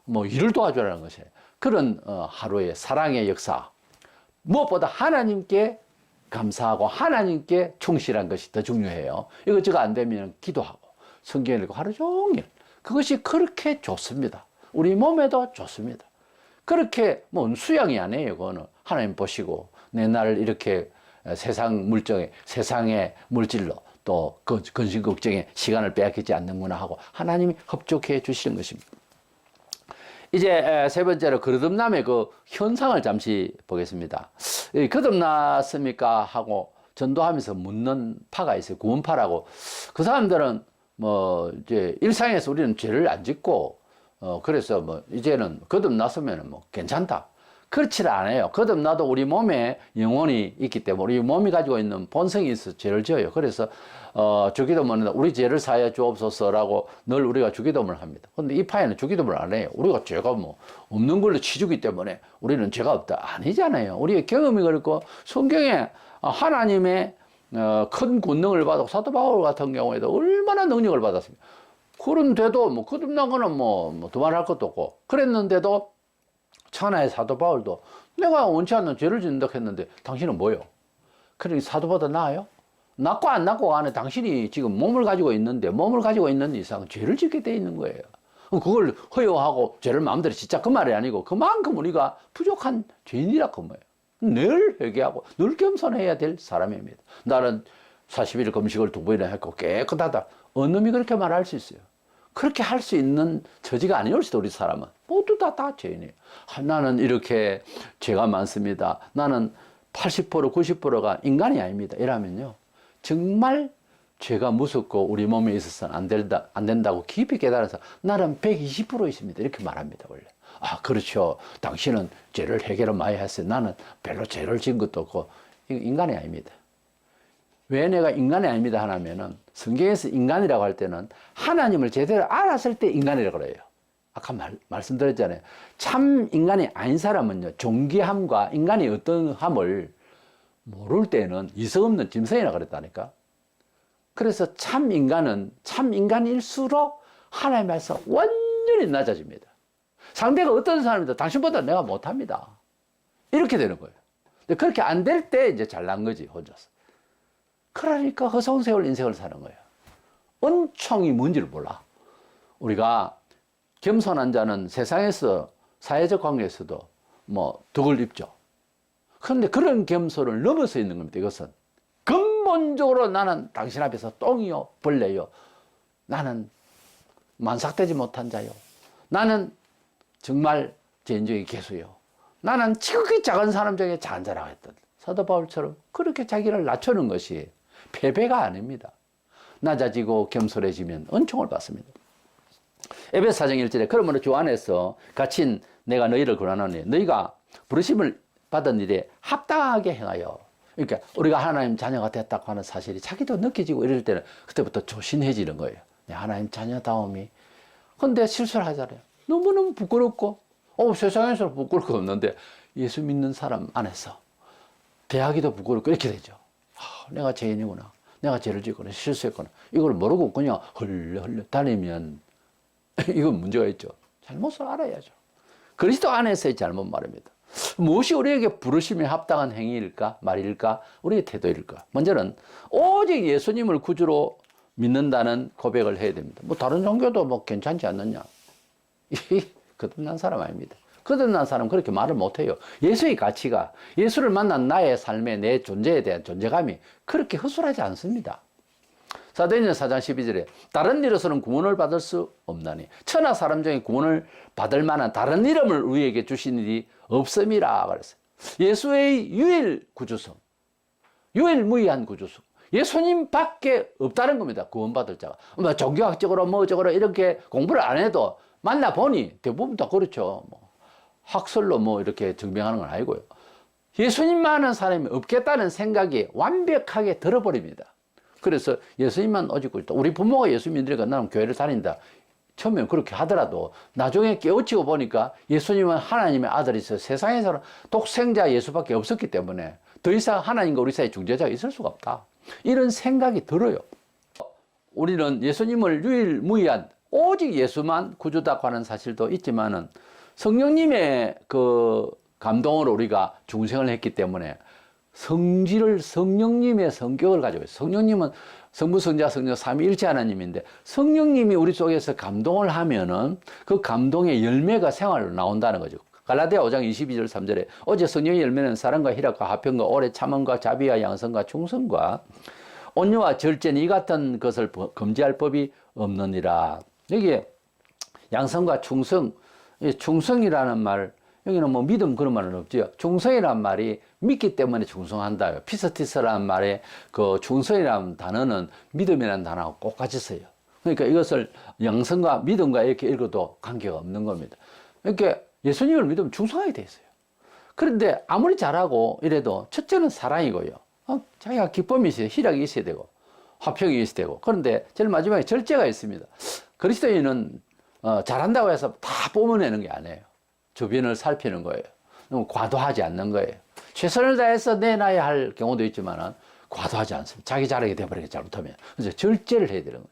뭐 일을 도와주라는 것이에요. 그런 하루의 사랑의 역사. 무엇보다 하나님께 감사하고 하나님께 충실한 것이 더 중요해요. 이것저것 안 되면 기도하고 성경 읽고 하루 종일. 그것이 그렇게 좋습니다. 우리 몸에도 좋습니다. 그렇게 뭐 수양이 아니에요. 그거는 하나님 보시고 내 나를 이렇게 세상 물정에 세상의 물질로 또 근심 걱정에 시간을 빼앗기지 않는구나 하고 하나님이 협조해 주시는 것입니다. 이제 세 번째로 거듭남의 그 현상을 잠시 보겠습니다. 거듭났습니까 하고 전도하면서 묻는 파가 있어요. 구원파라고. 그 사람들은 뭐 이제 일상에서 우리는 죄를 안 짓고 그래서 뭐 이제는 거듭났으면 뭐 괜찮다. 그렇지 않아요. 거듭나도 우리 몸에 영혼이 있기 때문에 우리 몸이 가지고 있는 본성이 있어서 죄를 지어요. 그래서 주기도문은 우리 죄를 사하여 주옵소서라고 늘 우리가 주기도문을 합니다. 근데 이 파에는 주기도문을 안 해요. 우리가 죄가 뭐 없는 걸로 치주기 때문에 우리는 죄가 없다. 아니잖아요. 우리의 경험이 그렇고 성경에 하나님의 큰 권능을 받고 사도 바울 같은 경우에도 얼마나 능력을 받았습니까? 그런데도 뭐 거듭난 거는 뭐 두말할 것도 없고 그랬는데도 천하의 사도 바울도 내가 원치 않는 죄를 짓는다 했는데 당신은 뭐요? 그러니 사도보다 나아요? 낫고 안 낫고 간에 당신이 지금 몸을 가지고 있는데 몸을 가지고 있는 이상 죄를 짓게 돼 있는 거예요. 그걸 허용하고 죄를 마음대로 짓자 그 말이 아니고 그만큼 우리가 부족한 죄인이라 그 뭐예요. 늘 회개하고 늘 겸손해야 될 사람입니다. 나는 40일 금식을 2번이나 했고 깨끗하다. 어느 놈이 그렇게 말할 수 있어요? 그렇게 할 수 있는 처지가 아니올 수도 우리 사람은 모두 다 죄인이에요. 나는 이렇게 죄가 많습니다. 나는 80% 90%가 인간이 아닙니다. 이러면요 정말 죄가 무섭고 우리 몸에 있어서는 안 된다고 깊이 깨달아서 나는 120% 있습니다. 이렇게 말합니다. 원래. 아 그렇죠. 당신은 죄를 해결을 많이 했어요. 나는 별로 죄를 지은 것도 없고 인간이 아닙니다. 왜 내가 인간이 아닙니다 하냐면은 성경에서 인간이라고 할 때는 하나님을 제대로 알았을 때 인간이라고 그래요. 아까 말씀드렸잖아요. 참 인간이 아닌 사람은요 존귀함과 인간이 어떠함을 모를 때는 이성 없는 짐승이라고 그랬다니까. 그래서 참 인간은 참 인간일수록 하나님 앞에서 완전히 낮아집니다. 상대가 어떤 사람이든 당신보다 내가 못합니다. 이렇게 되는 거예요. 근데 그렇게 안 될 때 이제 잘난 거지 혼자서. 그러니까 허송세월 인생을 사는 거예요. 은총이 뭔지를 몰라. 우리가 겸손한 자는 세상에서 사회적 관계에서도 뭐 덕을 입죠. 그런데 그런 겸손을 넘어서 있는 겁니다. 이것은 근본적으로 나는 당신 앞에서 똥이요 벌레요. 나는 만삭되지 못한 자요. 나는 정말 죄인 중에 개수요. 나는 지극히 작은 사람 중에 작은 자라고 했던 사도 바울처럼 그렇게 자기를 낮추는 것이 패배가 아닙니다. 낮아지고 겸손해지면 은총을 받습니다. 에베소 4장 1절에 그러므로 주 안에서 갇힌 내가 너희를 권하노니 너희가 부르심을 받은 일에 합당하게 행하여. 그러니까 우리가 하나님 자녀가 됐다고 하는 사실이 자기도 느껴지고 이럴 때는 그때부터 조신해지는 거예요. 하나님 자녀다움이. 근데 실수를 하잖아요. 너무너무 부끄럽고 세상에서 부끄러울 거 없는데 예수 믿는 사람 안에서 대하기도 부끄럽고 이렇게 되죠. 내가 죄인이구나. 내가 죄를 짓거나 실수했거나 이걸 모르고 그냥 헐레헐레 다니면 이건 문제가 있죠. 잘못을 알아야죠. 그리스도 안에서의 잘못 말입니다. 무엇이 우리에게 부르심에 합당한 행위일까 말일까 우리의 태도일까. 먼저는 오직 예수님을 구주로 믿는다는 고백을 해야 됩니다. 뭐 다른 종교도 뭐 괜찮지 않느냐. 거듭난 사람 아닙니다. 거듭난 사람은 그렇게 말을 못해요. 예수의 가치가 예수를 만난 나의 삶의 내 존재에 대한 존재감이 그렇게 허술하지 않습니다. 사도행전 4장 12절에 다른 이로서는 구원을 받을 수 없나니 천하 사람 중에 구원을 받을 만한 다른 이름을 우리에게 주신 일이 없음이라 그랬어요. 예수의 유일 구주성, 유일무이한 구주성, 예수님 밖에 없다는 겁니다. 구원받을 자가. 뭐 종교학적으로 뭐 저거로 이렇게 공부를 안 해도 만나보니 대부분 다 그렇죠. 뭐 학설로 뭐 이렇게 증명하는 건 아니고요. 예수님만 아는 사람이 없겠다는 생각이 완벽하게 들어버립니다. 그래서 예수님만 오직 구주다. 우리 부모가 예수 믿으니까 나는 교회를 다닌다. 처음엔 그렇게 하더라도 나중에 깨우치고 보니까 예수님은 하나님의 아들이서 세상에서는 독생자 예수밖에 없었기 때문에 더 이상 하나님과 우리 사이에 중재자가 있을 수가 없다. 이런 생각이 들어요. 우리는 예수님을 유일무이한 오직 예수만 구주다고 하는 사실도 있지만은 성령님의 그 감동으로 우리가 중생을 했기 때문에 성령님의 성격을 가지고 있어요. 성령님은 성부, 성자, 성령 삼위일체 하나님인데 성령님이 우리 속에서 감동을 하면은 그 감동의 열매가 생활로 나온다는 거죠. 갈라디아 5장 22절 3절에 어제 성령의 열매는 사랑과 희락과 화평과 오래 참음과 자비와 양선과 충성과 온유와 절제는 이 같은 것을 금지할 법이 없느니라. 여기에 양선과 충성, 충성이라는 말, 여기는 뭐 믿음 그런 말은 없죠. 충성이라는 말이 믿기 때문에 충성한다. 피스티스라는 말에 그 충성이라는 단어는 믿음이라는 단어하고 꼭 같이 써요. 그러니까 이것을 양성과 믿음과 이렇게 읽어도 관계가 없는 겁니다. 그러니까 예수님을 믿으면 충성하게 돼 있어요. 그런데 아무리 잘하고 이래도 첫째는 사랑이고요. 자기가 기쁨이 있어야 희락이 있어야 되고 화평이 있어야 되고 그런데 제일 마지막에 절제가 있습니다. 그리스도인은 잘한다고 해서 다 뿜어내는 게 아니에요. 주변을 살피는 거예요. 너무 과도하지 않는 거예요. 최선을 다해서 내놔야 할 경우도 있지만 과도하지 않습니다. 자기 잘하게 돼버리게 잘못하면. 그래서 절제를 해야 되는 거예요.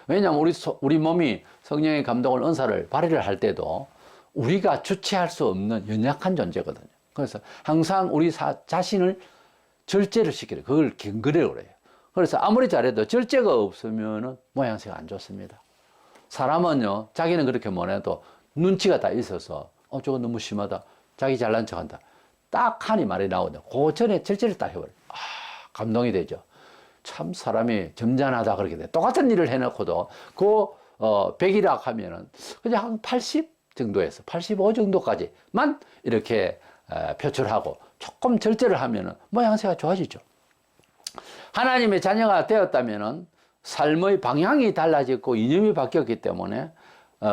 왜냐하면 우리 몸이 성령의 감동을 은사를 발휘를 할 때도 우리가 주체할 수 없는 연약한 존재거든요. 그래서 항상 우리 자신을 절제를 시키래. 그걸 경건이라고 그래요. 그래서 아무리 잘해도 절제가 없으면 모양새가 안 좋습니다. 사람은요, 자기는 그렇게 못해도 눈치가 다 있어서 저거 너무 심하다. 자기 잘난 척한다. 딱 하니 말이 나오는데 그 전에 절제를 딱 해버려요. 감동이 되죠. 참 사람이 점잖하다 그렇게 돼. 똑같은 일을 해놓고도 그 100이라 하면은 그냥 한 80 정도에서 85 정도까지만 이렇게 표출하고 조금 절제를 하면은 모양새가 좋아지죠. 하나님의 자녀가 되었다면은 삶의 방향이 달라졌고 이념이 바뀌었기 때문에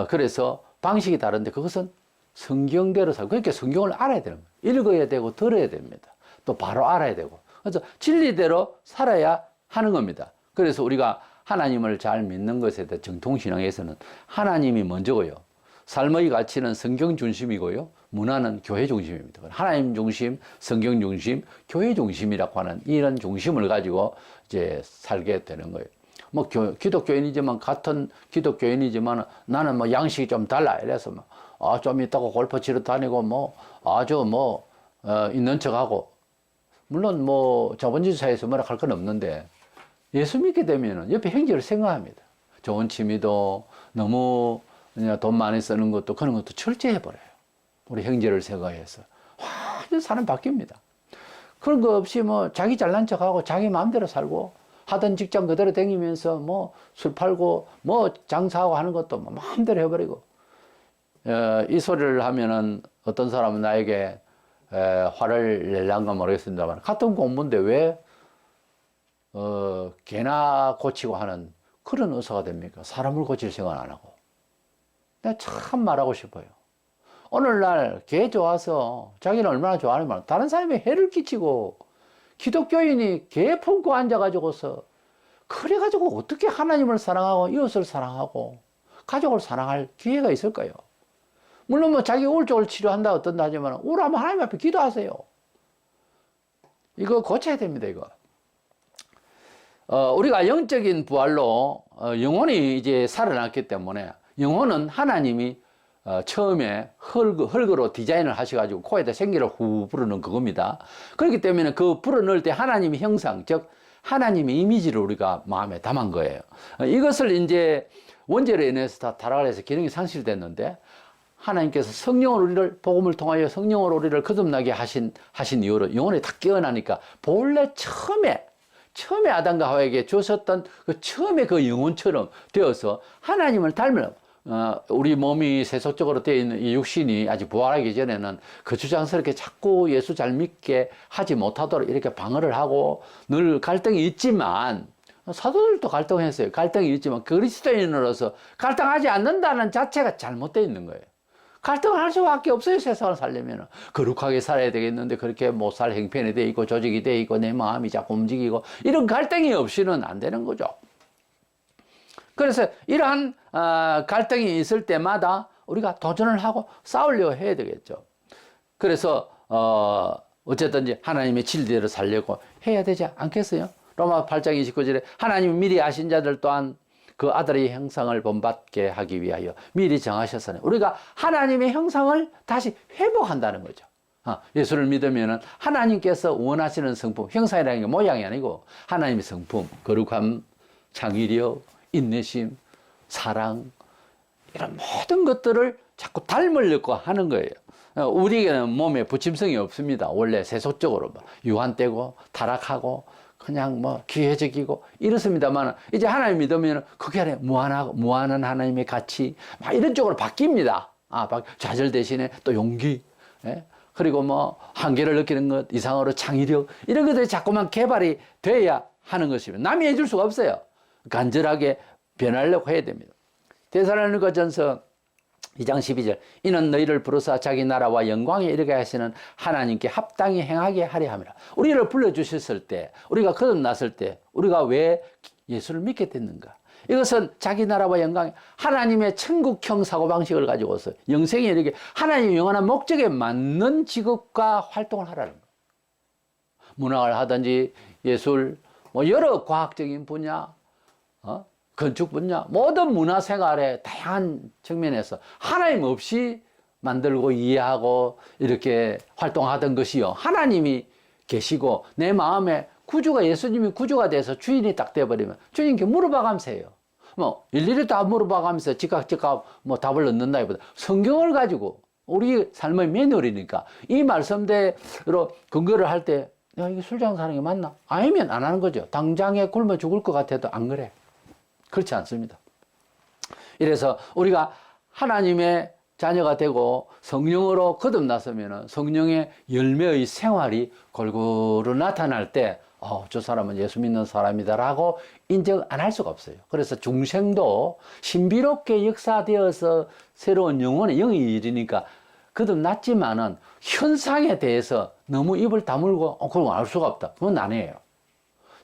그래서 방식이 다른데 그것은 성경대로 살고 그러니까 성경을 알아야 되는 거예요. 읽어야 되고 들어야 됩니다. 또 바로 알아야 되고 그래서 진리대로 살아야 하는 겁니다. 그래서 우리가 하나님을 잘 믿는 것에 대해 정통신앙에서는 하나님이 먼저고요. 삶의 가치는 성경 중심이고요. 문화는 교회 중심입니다. 하나님 중심, 성경 중심, 교회 중심이라고 하는 이런 중심을 가지고 이제 살게 되는 거예요. 뭐 기독교인이지만 같은 기독교인이지만 나는 뭐 양식이 좀 달라 이래서 좀 있다고 골프 치러 다니고 아주 있는 척하고 물론 자본주의 사회에서 뭐라 할 건 없는데 예수 믿게 되면은 옆에 형제를 생각합니다. 좋은 취미도 너무 그냥 돈 많이 쓰는 것도 그런 것도 철저해 버려요. 우리 형제를 생각해서 완전 사람 바뀝니다. 그런 거 없이 자기 잘난 척하고 자기 마음대로 살고 하던 직장 그대로 다니면서 술 팔고 장사하고 하는 것도 마음대로 해버리고 이 소리를 하면은 어떤 사람은 나에게 화를 낼란가 모르겠습니다만 같은 공부인데 왜 개나 고치고 하는 그런 의사가 됩니까? 사람을 고칠 생각 안 하고. 내가 참 말하고 싶어요. 오늘날 개 좋아서 자기는 얼마나 좋아하는 다른 사람이 해를 끼치고 기독교인이 개 품고 앉아가지고서 그래가지고 어떻게 하나님을 사랑하고 이웃을 사랑하고 가족을 사랑할 기회가 있을까요? 물론 자기 우울증을 치료한다 어떤다 하지만 우울하면 하나님 앞에 기도하세요. 이거 고쳐야 됩니다. 이거. 우리가 영적인 부활로 영혼이 이제 살아났기 때문에 영혼은 하나님이 처음에 흙으로 디자인을 하셔가지고 코에다 생기를 후 불어넣은 그겁니다. 그렇기 때문에 그 불어넣을 때 하나님의 형상, 즉 하나님의 이미지를 우리가 마음에 담은 거예요. 이것을 이제 원죄로 인해서 다 타락을 해서 기능이 상실됐는데 하나님께서 성령으로 우리를 복음을 통하여 성령으로 우리를 거듭나게 하신 이유로 영혼이 다 깨어나니까 본래 처음에 아담과 하와에게 주셨던 그 처음에 그 영혼처럼 되어서 하나님을 닮으려 우리 몸이 세속적으로 되어 있는 이 육신이 아직 부활하기 전에는 거추장스럽게 자꾸 예수 잘 믿게 하지 못하도록 이렇게 방어를 하고 늘 갈등이 있지만 사도들도 갈등했어요. 갈등이 있지만 그리스도인으로서 갈등하지 않는다는 자체가 잘못되어 있는 거예요. 갈등을 할 수밖에 없어요. 세상을 살려면 거룩하게 살아야 되겠는데 그렇게 못 살 형편이 돼 있고 조직이 돼 있고 내 마음이 자꾸 움직이고 이런 갈등이 없이는 안 되는 거죠. 그래서 이러한 갈등이 있을 때마다 우리가 도전을 하고 싸우려고 해야 되겠죠. 그래서 어쨌든지 하나님의 진리대로 살려고 해야 되지 않겠어요? 로마 8장 29절에 하나님이 미리 아신 자들 또한 그 아들의 형상을 본받게 하기 위하여 미리 정하셨으니 우리가 하나님의 형상을 다시 회복한다는 거죠. 예수를 믿으면 하나님께서 원하시는 성품, 형상이라는 게 모양이 아니고 하나님의 성품, 거룩함, 창의력, 인내심, 사랑 이런 모든 것들을 자꾸 닮으려고 하는 거예요. 우리에게는 몸에 부침성이 없습니다. 원래 세속적으로 유한되고 타락하고 그냥 기회적이고 이렇습니다만 이제 하나님 믿으면 그게 아니라 무한한 하나님의 가치 막 이런 쪽으로 바뀝니다. 좌절 대신에 또 용기, 그리고 한계를 느끼는 것 이상으로 창의력 이런 것들이 자꾸만 개발이 돼야 하는 것입니다. 남이 해줄 수가 없어요. 간절하게 변하려고 해야 됩니다. 데살로니가전서 2장 12절 이는 너희를 부르사 자기 나라와 영광에 이르게 하시는 하나님께 합당히 행하게 하려 함이라. 우리를 불러주셨을 때 우리가 거듭났을 때 우리가 왜 예수를 믿게 됐는가? 이것은 자기 나라와 영광에 하나님의 천국형 사고방식을 가지고서 영생에 이르게 하나님의 영원한 목적에 맞는 직업과 활동을 하라는 거예요. 문학을 하든지 예술 여러 과학적인 분야 건축 분야 모든 문화생활의 다양한 측면에서 하나님 없이 만들고 이해하고 이렇게 활동하던 것이요 하나님이 계시고 내 마음에 구주가 예수님이 구주가 돼서 주인이 딱 돼버리면 주님께 물어봐가면서 해요. 일일이 다 물어봐가면서 즉각 답을 얻는다기보다 성경을 가지고 우리 삶의 매너리니까 이 말씀대로 근거를 할 때 야, 이게 술 장사하는 게 맞나? 아니면 안 하는 거죠. 당장에 굶어 죽을 것 같아도 안 그래. 그렇지 않습니다. 이래서 우리가 하나님의 자녀가 되고 성령으로 거듭났으면 성령의 열매의 생활이 골고루 나타날 때 저 사람은 예수 믿는 사람이다라고 인정 안 할 수가 없어요. 그래서 중생도 신비롭게 역사되어서 새로운 영혼의 영이 일이니까 거듭났지만은 현상에 대해서 너무 입을 다물고 그건 알 수가 없다. 그건 아니에요.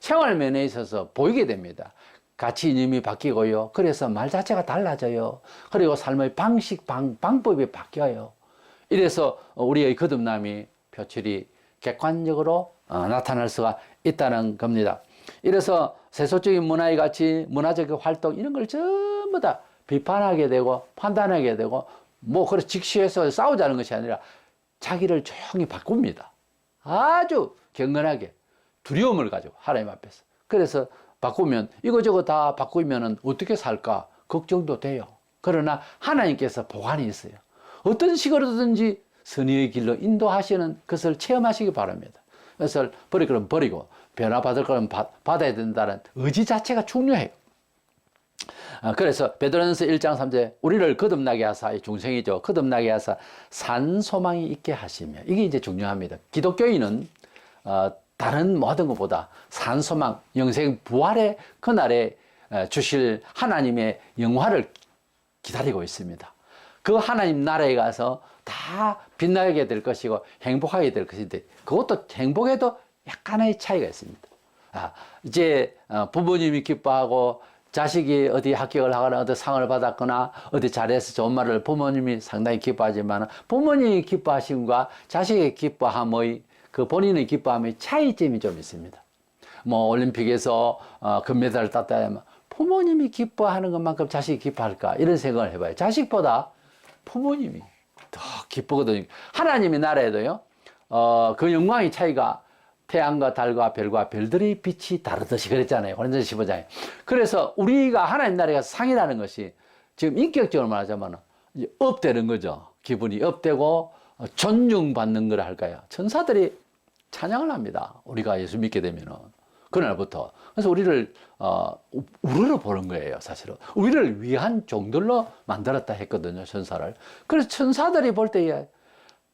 생활 면에 있어서 보이게 됩니다. 가치 이념이 바뀌고요. 그래서 말 자체가 달라져요. 그리고 삶의 방식, 방법이 바뀌어요. 이래서 우리의 거듭남이 표출이 객관적으로 나타날 수가 있다는 겁니다. 이래서 세속적인 문화의 가치, 문화적 활동 이런 걸 전부 다 비판하게 되고 판단하게 되고 그래 직시해서 싸우자는 것이 아니라 자기를 조용히 바꿉니다. 아주 경건하게 두려움을 가지고 하나님 앞에서. 그래서 바꾸면 이거저거 다 바꾸면 어떻게 살까 걱정도 돼요. 그러나 하나님께서 보관이 있어요. 어떤 식으로든지 선의의 길로 인도하시는 것을 체험하시기 바랍니다. 그래서 버릴 거는 버리고 변화받을 거는 받아야 된다는 의지 자체가 중요해요. 그래서 베드로전서 1장 3절 우리를 거듭나게 하사 중생이죠. 거듭나게 하사 산 소망이 있게 하시며 이게 이제 중요합니다. 기독교인은 다른 모든 것보다 산 소망, 영생 부활의 그날에 주실 하나님의 영화를 기다리고 있습니다. 그 하나님 나라에 가서 다 빛나게 될 것이고 행복하게 될 것인데 그것도 행복에도 약간의 차이가 있습니다. 이제 부모님이 기뻐하고 자식이 어디 합격을 하거나 어디 상을 받았거나 어디 잘해서 좋은 말을 부모님이 상당히 기뻐하지만 부모님이 기뻐하심과 자식의 기뻐함의 그 본인의 기뻐함의 차이점이 좀 있습니다. 올림픽에서 금메달을 땄다 하면 부모님이 기뻐하는 것만큼 자식이 기뻐할까 이런 생각을 해봐요. 자식보다 부모님이 더 기쁘거든요. 하나님의 나라에도요 그 영광의 차이가 태양과 달과 별과 별들의 빛이 다르듯이 그랬잖아요. 고린도전서 15장에. 그래서 우리가 하나님 나라가 상이라는 것이 지금 인격적으로 말하자면 업되는 거죠. 기분이 업되고 존중받는 걸 할까요? 천사들이 찬양을 합니다. 우리가 예수 믿게 되면은 그날부터. 그래서 우리를 우러러 보는 거예요. 사실은 우리를 위한 종들로 만들었다 했거든요. 천사를. 그래서 천사들이 볼 때에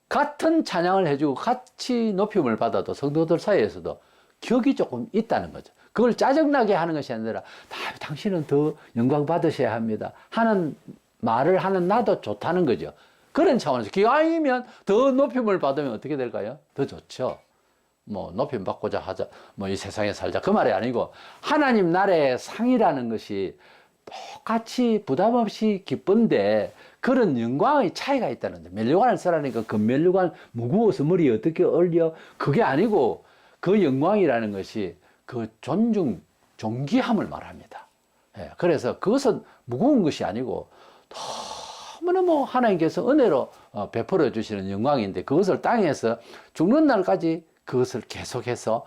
같은 찬양을 해주고 같이 높임을 받아도 성도들 사이에서도 격이 조금 있다는 거죠. 그걸 짜증나게 하는 것이 아니라 당신은 더 영광 받으셔야 합니다 하는 말을 하는 나도 좋다는 거죠. 그런 차원에서 기왕이면 더 높임을 받으면 어떻게 될까요? 더 좋죠. 높임 받고자 하자, 이 세상에 살자 그 말이 아니고 하나님 나라의 상이라는 것이 똑같이 부담 없이 기쁜데 그런 영광의 차이가 있다는 거죠. 면류관을 쓰라니까 그 면류관 무거워서 머리에 어떻게 얼려? 그게 아니고 그 영광이라는 것이 그 존중, 존귀함을 말합니다. 예, 그래서 그것은 무거운 것이 아니고 너무너무 하나님께서 은혜로 베풀어 주시는 영광인데 그것을 땅에서 죽는 날까지 그것을 계속해서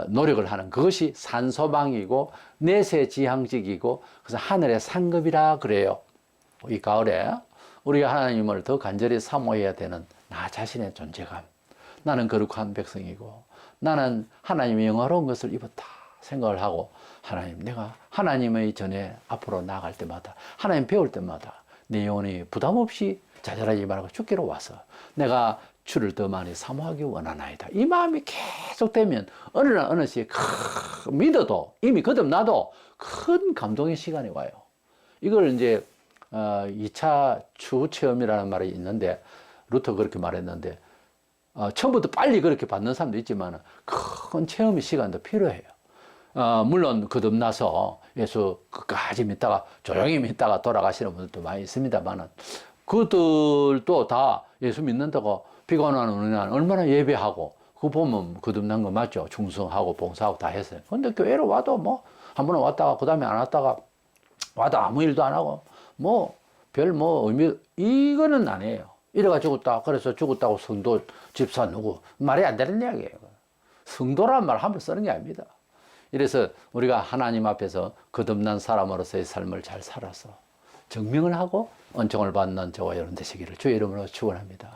노력을 하는 그것이 산소망이고 내세지향직이고 그래서 하늘의 상급이라 그래요. 이 가을에 우리가 하나님을 더 간절히 사모해야 되는 나 자신의 존재감. 나는 거룩한 백성이고 나는 하나님의 영화로운 것을 입었다 생각을 하고 하나님 내가 하나님의 전에 앞으로 나아갈 때마다 하나님 배울 때마다 내 영혼이 부담 없이 좌절하지 말고 주께로 와서 내가 주를 더 많이 사모하기 원하나이다. 이 마음이 계속되면 어느 날 어느 시에 믿어도 이미 거듭나도 큰 감동의 시간이 와요. 이걸 이제 2차 추후 체험이라는 말이 있는데 루터 그렇게 말했는데 처음부터 빨리 그렇게 받는 사람도 있지만 큰 체험의 시간도 필요해요. 물론 거듭나서 예수 끝까지 믿다가 조용히 믿다가 돌아가시는 분들도 많이 있습니다만은 그들도 다 예수 믿는다고 비관하는 어느 날 얼마나 예배하고 그거 보면 거듭난 거 맞죠? 충성하고 봉사하고 다 했어요. 근데 교회로 와도 뭐 한 번은 왔다가 그 다음에 안 왔다가 와도 아무 일도 안 하고 뭐 별 뭐 의미 이거는 아니에요. 이래가 죽었다. 그래서 죽었다고 성도 집사 누구 말이 안 되는 이야기예요. 성도란 말 함부로 쓰는 게 아닙니다. 이래서 우리가 하나님 앞에서 거듭난 사람으로서의 삶을 잘 살아서 증명을 하고 은총을 받는 저와 여러분 되시기를 주의 이름으로 축원합니다.